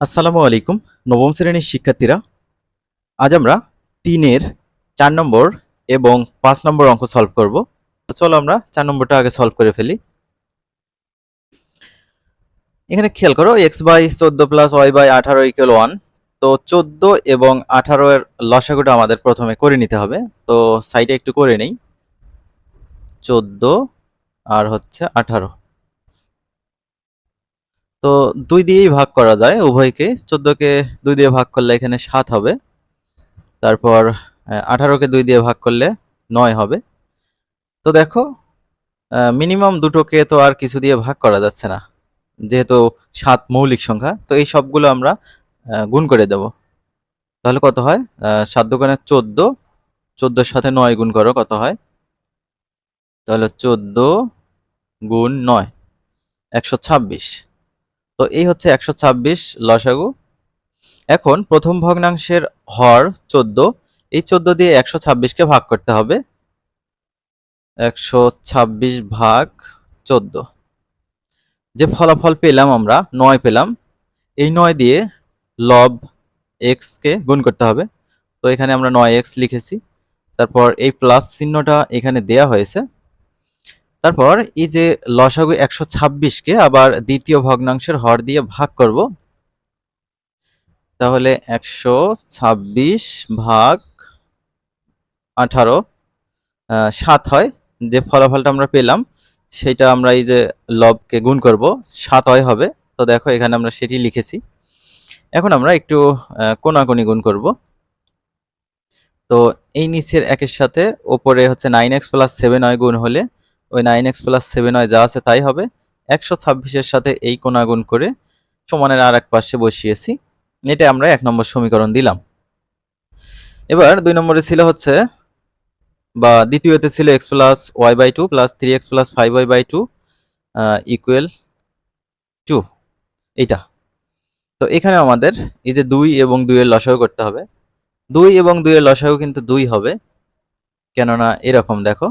আসসালামু আলাইকুম। নবম শ্রেণীর শিক্ষার্থীরা, আজ আমরা ৩-এর ৪ নম্বর এবং ৫ নম্বর অঙ্ক সলভ করব। তো চলো আমরা ৪ নম্বরটা আগে সলভ করে ফেলি। এখানে খেয়াল করো x/14 + y/18 = 1। তো 14 এবং 18 এর লসাগুটা আমাদের প্রথমে করে নিতে হবে। তো সাইডে একটু করে নেই। 14 আর হচ্ছে 18। তো 2 দিয়েই ভাগ করা যায় উভয়কে। 14 কে 2 দিয়ে ভাগ করলে এখানে 7 হবে। তারপর 18 কে 2 দিয়ে ভাগ করলে 9 হবে। তো দেখো, মিনিমাম দুটোকে তো আর কিছু দিয়ে ভাগ করা যাচ্ছে না, যেহেতু 7 মৌলিক সংখ্যা। তো এই সবগুলো আমরা গুণ করে দেব। তাহলে কত হয়? 7 দোকানে 14, 14-র সাথে 9 গুণ করো, কত হয়? তাহলে 14 গুণ 9, 126। তো এই হচ্ছে 126 লসাগু। এখন প্রথম ভগ্নাংশের হর 14, এই 14 দিয়ে 126-কে ভাগ করতে হবে। 126 ভাগ 14, যে ফলাফল পেলাম আমরা 9 পেলাম। এই 9 দিয়ে লব x কে গুণ করতে হবে। তো এখানে আমরা 9x লিখেছি। তারপর এই প্লাস চিহ্নটা এখানে দেয়া হয়েছে। তারপর এই যে লসাগু 126-কে আবার দ্বিতীয় ভগ্নাংশের হর দিয়ে ভাগ করব। তাহলে 126 ভাগ 18 7 হয়। যে ফলাফলটা আমরা পেলাম সেটা আমরা এই যে লবকে গুণ করব, 7 হবে। তো দেখো এখানে আমরা সেটি লিখেছি। এখন আমরা একটু কোণাকুণি গুণ করব। তো এই নিচের একের সাথে ওপরে হচ্ছে 9x + 7y গুণ হলে ওই 9x + 7y যা আছে তাই হবে। 126-এর সাথে এই কোণা গুণ করে সমানের আর এক পাশে বসিয়েছি। এটা আমরা 1 নম্বর সমীকরণ দিলাম। এবার 2 নম্বরে ছিল হচ্ছে, বা দ্বিতীয়তে ছিল x + y/2 + 3x + 5y/2 equal 2, এইটা। তো এখানে আমাদের এই যে 2 এবং 2 এর লসাগু করতে হবে। 2 এবং 2 এর লসাগু কিন্তু 2 হবে, কেননা এরকম দেখো।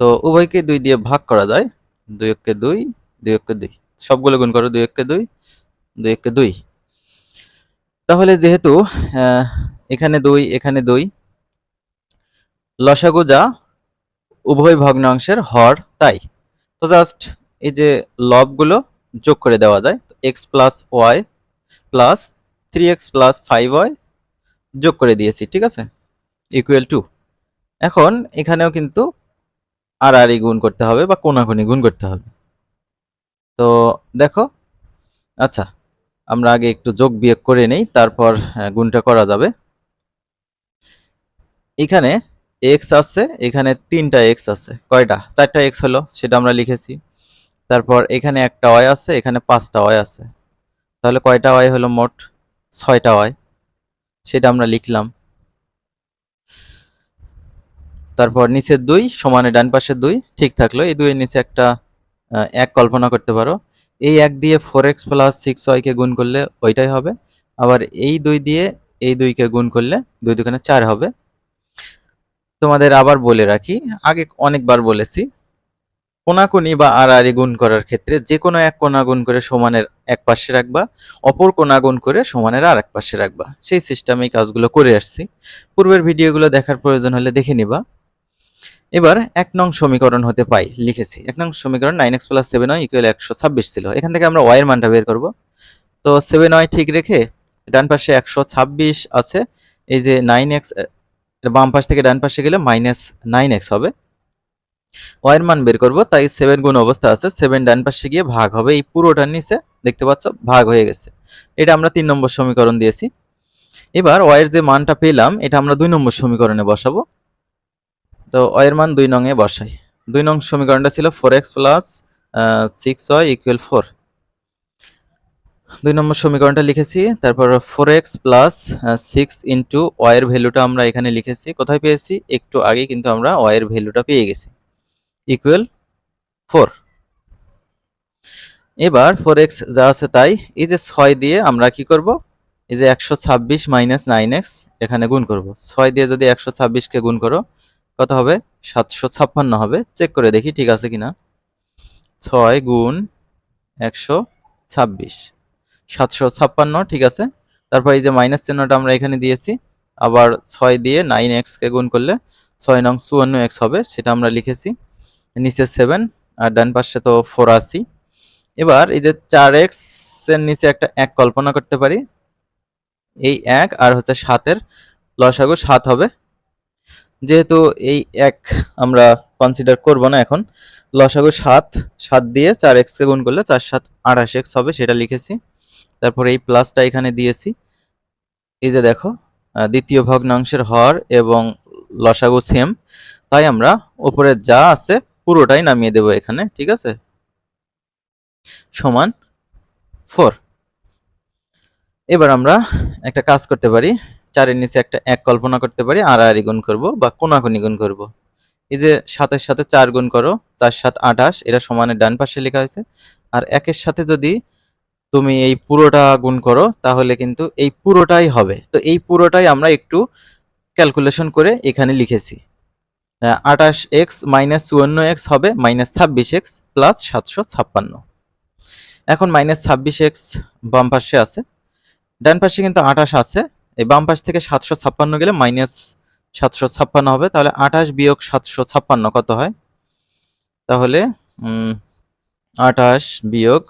তো উভয়কে 2 দিয়ে ভাগ করা যায়। 2 একে 2, 2 একে 2, সবগুলো গুণ করো। 2 একে 2, 2 একে 2। তাহলে যেহেতু এখানে 2 এখানে 2, লসাগু যা উভয় ভগ্নাংশের হর তাই। তো জাস্ট এই যে লবগুলো যোগ করে দেওয়া যায়। x + y + 3x + 5y যোগ করে দিয়েছি, ঠিক আছে, ইকুয়াল 2। এখন এখানেও কিন্তু আর গুণ করতে হবে বা কোণাকুণি গুণ করতে হবে। তো দেখো, আচ্ছা, আমরা আগে একটু যোগ বিয়োগ করে নেই, তারপর গুণটা করা যাবে। এখানে x আছে, এখানে 3টা x আছে। কয়টা? 4টা x হলো, সেটা আমরা লিখেছি। তারপর এখানে একটা y আছে, এখানে 5টা y আছে। তাহলে কয়টা y হলো মোট? 6টা y, সেটা আমরা লিখলাম। তারপর নিচের 2 সমানে ডান পাশের 2 ঠিক থাকলো। এই 2 এর নিচে একটা 1 কল্পনা করতে পারো। এই 1 দিয়ে 4x + 6y কে গুণ করলে ওইটাই হবে। আবার এই 2 দিয়ে এই 2 কে গুণ করলে 2 দুগুণে 4 হবে। তোমাদের আবার বলে রাখি, আগে অনেকবার বলেছি, কোণাকুণি বা আড়াআড়ি গুণ করার ক্ষেত্রে যে কোনো এক কোণা গুণ করে সমানের এক পাশে রাখবা, অপর কোণা গুণ করে সমানের আর এক পাশে রাখবা। সেই সিস্টেমেই কাজগুলো করে আসছি। পূর্বের ভিডিওগুলো দেখার প্রয়োজন হলে দেখে নিবা। এবার 1 নং সমীকরণ হতে পাই লিখেছি। 1 নং সমীকরণ 9x + 7y = 126 ছিল। এখান থেকে আমরা y এর মানটা বের করব। তো 7y ঠিক রেখে ডান পাশে 126 আছে। এই যে 9x বাম পাশ থেকে ডান পাশে গেলে -9x হবে। y এর মান বের করব, তাই 7 গুণ অবস্থা আছে। 7 ডান পাশে গিয়ে ভাগ হবে, এই পুরোটার নিচে দেখতে পাচ্ছ ভাগ হয়ে গেছে। এটা আমরা 3 নম্বর সমীকরণ দিয়েছি। এবার y এর যে মানটা পেলাম এটা আমরা 2 নম্বর সমীকরণে বসাবো। তো y এর মান 2 নং এ বসাই। 2 নং সমীকরণটা ছিল 4x + 6y = 4। 2 নম্বর সমীকরণটা লিখেছি। তারপর 4x + 6 y এর ভ্যালুটা আমরা এখানে লিখেছি। কোথায় পেয়েছি? একটু আগে কিন্তু আমরা y এর ভ্যালুটা পেয়ে গেছি, ইকুয়াল 4। এবার 4x যা আছে তাই, এই যে 6 দিয়ে আমরা কি করব? এই যে 126 - 9x এখানে গুণ করব। 6 দিয়ে যদি 126 কে গুণ করো কত হবে? 756 হবে। চেক করে দেখি ঠিক আছে কিনা। 6 গুণ 126, 756, ঠিক আছে। তারপর এই যে মাইনাস চিহ্নটা আমরা এখানে দিয়েছি, আবার 6 দিয়ে 9x কে গুণ করলে 6 নং 54x হবে, সেটা আমরা লিখেছি। নিচে 7 আর ডান পাশে তো 84। এবার এই যে 4x এর নিচে একটা 1 কল্পনা করতে পারি। এই 1 আর হচ্ছে 7 এর লসাগু 7 হবে। যেহেতু এই 1 আমরা কনসিডার করব না এখন, লসাগু 7, 7 দিয়ে 4x কে গুণ করলে 4 7 28x হবে, সেটা লিখেছি। তারপরে এই প্লাসটা এখানে দিয়েছি। এই যে দেখো, দ্বিতীয় ভগ্নাংশের হর এবং লসাগু সেম, তাই আমরা উপরে যা আছে পুরোটাই নামিয়ে দেব এখানে, ঠিক আছে, সমান 4। এবার আমরা একটা কাজ করতে পারি, 4 এর নিচে একটা 1 কল্পনা করতে পারি, আড়াআড়ি গুণ করব বা কোনাকুনি গুণ করব। এই যে 7 এর সাথে 4 গুণ করো, 4 7 28, এটা সমানের ডান পাশে লেখা হয়েছে। আর 1 এর সাথে যদি তুমি এই পুরোটা গুণ করো তাহলে কিন্তু এই পুরোটাই হবে। তো এই পুরোটাই আমরা একটু ক্যালকুলেশন করে এখানে লিখেছি। 28x মাইনাস 54x হবে মাইনাস 26x প্লাস 756। এখন মাইনাস 26x বাম পাশে আছে, ডান পাশে কিন্তু 28 আছে। এই বাম পাশ থেকে 756 গেলে মাইনাস 756 হবে। তাহলে 28 বিয়োগ 756 কত হয়? তাহলে 28 বিয়োগ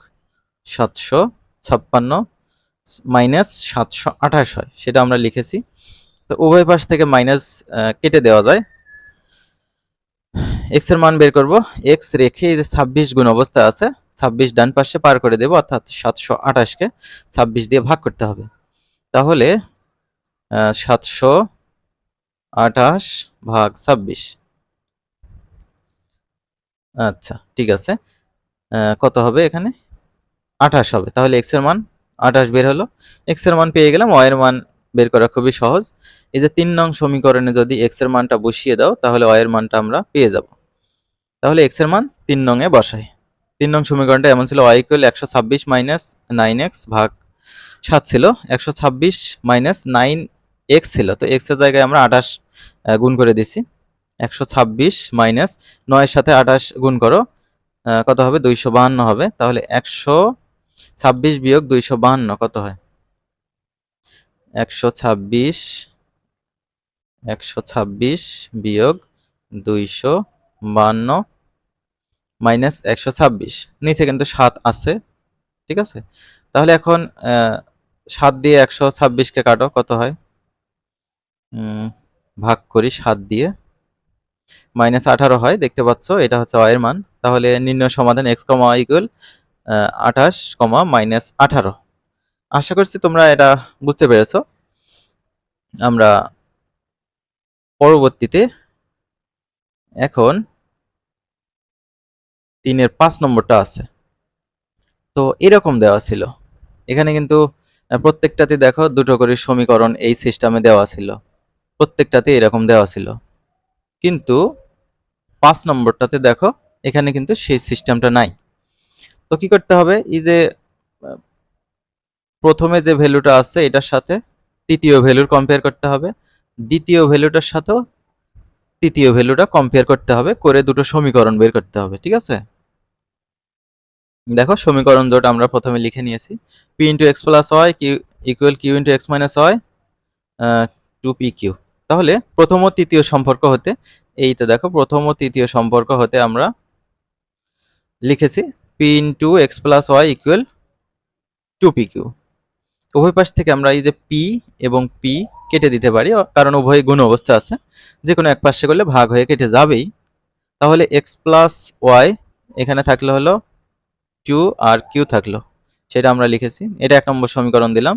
756 মাইনাস 728 হয়, সেটা আমরা লিখেছি। তো উভয় পাশ থেকে মাইনাস কেটে দেওয়া যায়। এক্স এর মান বের করব, এক্স রেখে এই যে 26 গুণ অবস্থা আছে, 26 ডান পাশে পার করে দেব, অর্থাৎ 728 কে 26 দিয়ে ভাগ করতে হবে। তাহলে 728 ভাগ 26, আচ্ছা ঠিক আছে, কত হবে এখানে? 28 হবে। তাহলে এক্স এর মান 28 বের হলো। এক্স এর মান পেয়ে গেলাম, ওয়াই এর মান বের করা খুবই সহজ। এই যে 3 নং সমীকরণে যদি এক্স এর মানটা বসিয়ে দাও তাহলে ওয়াই এর মানটা আমরা পেয়ে যাব। তাহলে এক্স এর মান 3 নং এ বসাই। 3 নং সমীকরণটা এমন ছিল, ওয়াই ইকুয়াল 126 মাইনাস 9x ভাগ 7 ছিল, 126 মাইনাস 9x ছিল, তো x এর জায়গায় আমরা 28 গুণ করে দিছি। 126 মাইনাস 9 এর সাথে 28 গুণ করো, কত হবে? 252 হবে। তাহলে 126 বিয়োগ 252 কত হয়? 126 বিয়োগ 252 মাইনাস 126, নিচে কিন্তু 7 আছে, ঠিক আছে। তাহলে এখন 7 দিয়ে 126 কে কাটো, কত হয়? ভাগ করি 7 দিয়ে, মাইনাস 18 হয়, দেখতে পাচ্ছ, এটা হচ্ছে y এর মান। তাহলে নির্ণয় সমাধান x, y ইকুয়াল 28, মাইনাস 18। আশা করছি তোমরা এটা বুঝতে পেরেছো। আমরা পরবর্তীতে এখন 3 এর 5 নম্বরটা আছে। তো এরকম দেওয়া ছিল, এখানে কিন্তু প্রত্যেকটাতে দেখো দুটো করে সমীকরণ এই সিস্টেমে দেওয়া ছিল, প্রত্যেকটাতে এরকম দেওয়া ছিল। কিন্তু 5 নম্বরটাতে দেখো এখানে কিন্তু সেই সিস্টেমটা নাই। তো কি করতে হবে? এই যে প্রথমে যে ভ্যালুটা আছে এটার সাথে তৃতীয় ভ্যালুর কম্পেয়ার করতে হবে, দ্বিতীয় ভ্যালুটার সাথেও তৃতীয় ভ্যালুটা কম্পেয়ার করতে হবে, করে দুটো সমীকরণ বের করতে হবে, ঠিক আছে। দেখো সমীকরণ জোট আমরা প্রথমে লিখে নিয়েছি, p into x plus y equal q into x minus y 2pq। তাহলে প্রথম ও তৃতীয় সম্পর্ক হতে, এইটা দেখো প্রথম ও তৃতীয় সম্পর্ক হতে আমরা লিখেছি p into x plus y equal 2pq। উভয় পাশ থেকে আমরা এই যে p এবং p কেটে দিতে পারি, কারণ উভয় গুণ অবস্থা আছে, যে কোনো এক পাশে করলে ভাগ হয়ে কেটে যাবেই। তাহলে এক্স প্লাস ওয়াই এখানে থাকলে হলো 2 আর q থাকলো, সেটা আমরা লিখেছি। এটা 1 নম্বর সমীকরণ দিলাম।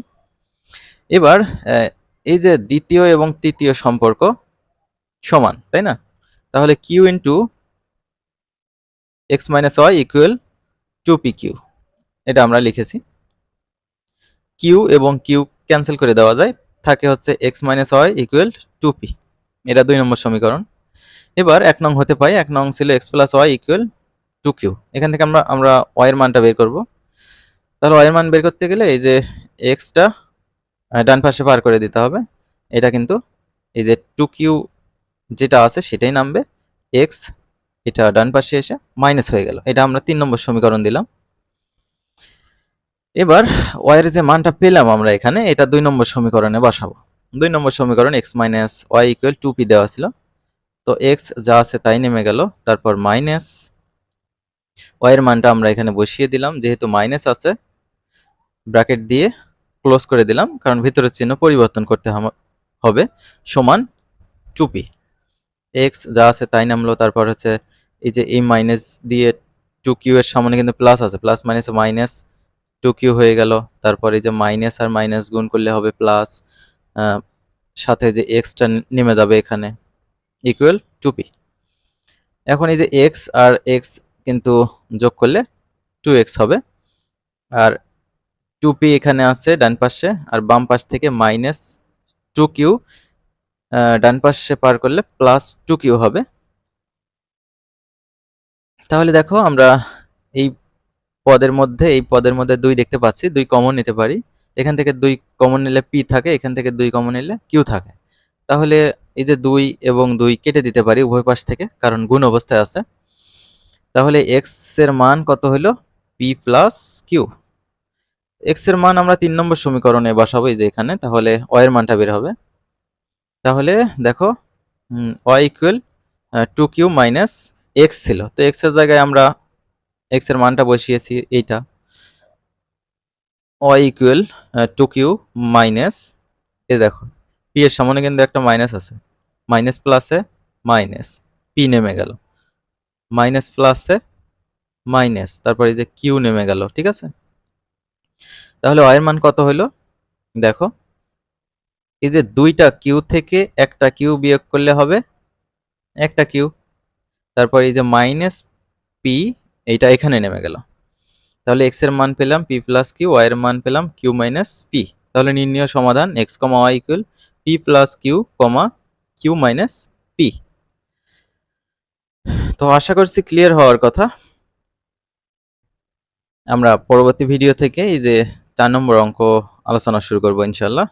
এবার এই যে দ্বিতীয় এবং তৃতীয় সম্পর্ক সমান, তাই না? তাহলে q into x minus y equal 2pq, এটা আমরা লিখেছি। q এবং q ক্যান্সেল করে দেওয়া যায়, থাকে হচ্ছে x minus y equal 2p, এটা 2 নম্বর সমীকরণ। এবার 1 নং হতে পাই, 1 নং ছিল x plus y equal 2q। এখান থেকে আমরা y এর মানটা বের করব। তাহলে y এর মান বের করতে গেলে এই যে এক্সটা ডান পাশে পার করে দিতে হবে, এটা কিন্তু এই যে 2q যেটা আছে সেটাই নামবে, x এটা ডান পাশে এসে মাইনাস হয়ে গেল, এটা আমরা 3 নম্বর সমীকরণ দিলাম। এবার y এর যে মানটা পেলাম আমরা এখানে, এটা 2 নম্বর সমীকরণে বসাবো। 2 নম্বর সমীকরণ x minus y equal 2p দেওয়া ছিল। তো x যা আছে তাই নেমে গেল, তারপর মাইনাস y এর মানটা আমরা এখানে বসিয়ে দিলাম, যেহেতু মাইনাস আছে ব্র্যাকেট দিয়ে ক্লোজ করে দিলাম, কারণ ভিতরের চিহ্ন পরিবর্তন করতে হবে, সমান 2p। x যা আছে তাই নামলো, তারপর হচ্ছে এই যে এই মাইনাস দিয়ে 2q এর সামনে কিন্তু প্লাস আছে, প্লাস মাইনাস মাইনাস 2q হয়ে গেল, তারপর এই যে মাইনাস আর মাইনাস গুণ করলে হবে প্লাস, সাথে যে এক্সটা নেমে যাবে এখানে, ইকুয়াল 2p। এখন এই যে x আর x কিন্তু যোগ করলে 2x হবে, আর 2p এখানে আছে ডান পাশে, আর বাম পাশ থেকে মাইনাস 2q ডান পাশে পার করলে প্লাস 2q হবে। তাহলে দেখো আমরা এই পদের মধ্যে 2 দেখতে পাচ্ছি, 2 কমন নিতে পারি। এখান থেকে 2 কমন নিলে p থাকে, এখান থেকে 2 কমন নিলে q থাকে। তাহলে এই যে 2 এবং 2 কেটে দিতে পারি উভয় পাশ থেকে, কারণ গুণ অবস্থায় আছে। তাহলে x এর মান কত হলো? p plus q। x এর মান আমরা 3 নম্বর সমীকরণে বসাবো, এই যে এখানে, তাহলে y এর মানটা বের হবে। তাহলে দেখো y equal 2q minus x ছিল, তো x এর জায়গায় আমরা x এর মানটা বসিয়েছি এইটা, y ইকুয়াল 2q মাইনাস, এ দেখো p এর সামনে কিন্তু একটা মাইনাস আছে, মাইনাস প্লাসে মাইনাস, p নেমে গেল, মাইনাস প্লাসে মাইনাস, তারপর এই যে q নেমে গেল, ঠিক আছে। তাহলে y এর মান কত হলো? দেখো এই যে দুইটা q থেকে একটা q বিয়োগ করলে হবে একটা q, তারপর এই যে মাইনাস p, এইটা এখানে নেমে গেল। তাহলে x এর মান পেলাম p প্লাস q, y এর মান পেলাম q মাইনাস p। তাহলে নির্ণয় সমাধান x, y equal p plus q, q minus p। তো আশা করছি ক্লিয়ার হওয়ার কথা। আমরা পরবর্তী ভিডিও থেকে এই যে 4 নম্বর অঙ্ক আলোচনা শুরু করব ইনশাআল্লাহ।